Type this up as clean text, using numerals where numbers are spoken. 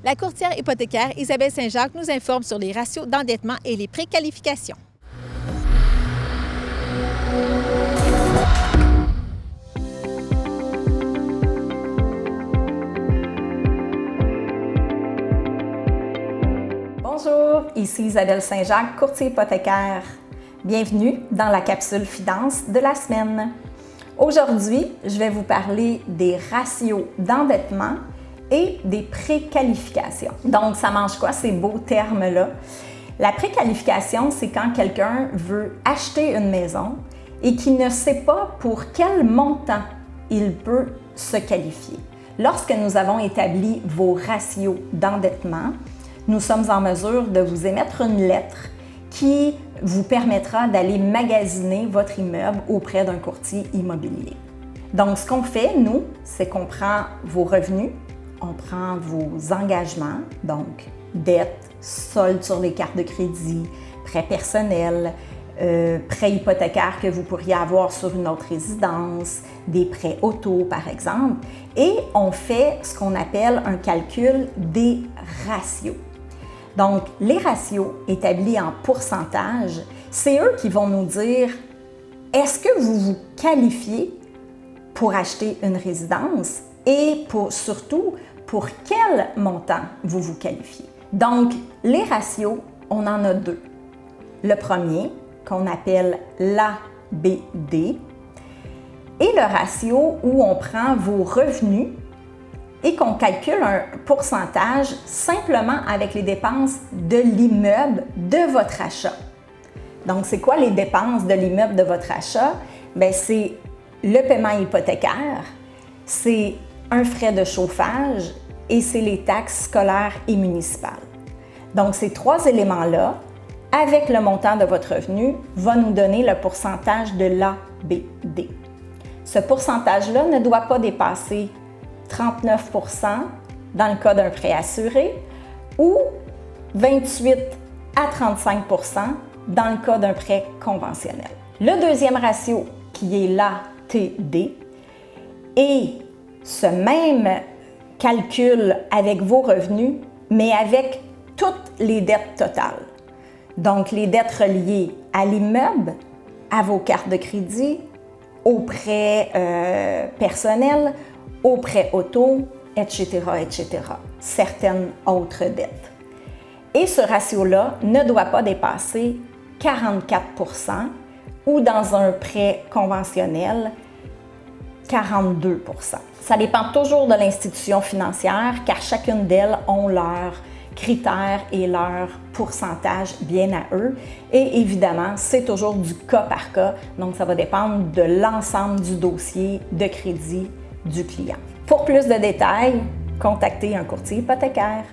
La courtière hypothécaire Isabelle Saint-Jacques nous informe sur les ratios d'endettement et les préqualifications. Bonjour, ici Isabelle Saint-Jacques, courtier hypothécaire. Bienvenue dans la capsule finance de la semaine. Aujourd'hui, je vais vous parler des ratios d'endettement et des préqualifications. Donc, ça mange quoi ces beaux termes-là? La préqualification, c'est quand quelqu'un veut acheter une maison et qui ne sait pas pour quel montant il peut se qualifier. Lorsque nous avons établi vos ratios d'endettement, nous sommes en mesure de vous émettre une lettre qui vous permettra d'aller magasiner votre immeuble auprès d'un courtier immobilier. Donc, ce qu'on fait, nous, c'est qu'on prend vos revenus, on prend vos engagements, donc dettes, soldes sur les cartes de crédit, prêts personnels, prêts hypothécaires que vous pourriez avoir sur une autre résidence, des prêts auto par exemple, et on fait ce qu'on appelle un calcul des ratios. Donc, les ratios établis en pourcentage, c'est eux qui vont nous dire est-ce que vous vous qualifiez pour acheter une résidence et surtout pour quel montant vous vous qualifiez. Donc, les ratios, on en a deux. Le premier, qu'on appelle l'ABD, et le ratio où on prend vos revenus et qu'on calcule un pourcentage simplement avec les dépenses de l'immeuble de votre achat. Donc, c'est quoi les dépenses de l'immeuble de votre achat? Bien, c'est le paiement hypothécaire, c'est un frais de chauffage et c'est les taxes scolaires et municipales. Donc, ces trois éléments-là, avec le montant de votre revenu, va nous donner le pourcentage de l'ABD. Ce pourcentage-là ne doit pas dépasser 39 % dans le cas d'un prêt assuré ou 28 à 35 % dans le cas d'un prêt conventionnel. Le deuxième ratio, qui est l'ATD, est ce même calcul avec vos revenus, mais avec toutes les dettes totales. Donc, les dettes reliées à l'immeuble, à vos cartes de crédit, aux prêts personnels, aux prêts auto, etc., etc. Certaines autres dettes. Et ce ratio-là ne doit pas dépasser 44 % ou dans un prêt conventionnel, 42 %. Ça dépend toujours de l'institution financière car chacune d'elles ont leurs critères et leurs pourcentages bien à eux. Et évidemment, c'est toujours du cas par cas, donc ça va dépendre de l'ensemble du dossier de crédit du client. Pour plus de détails, contactez un courtier hypothécaire.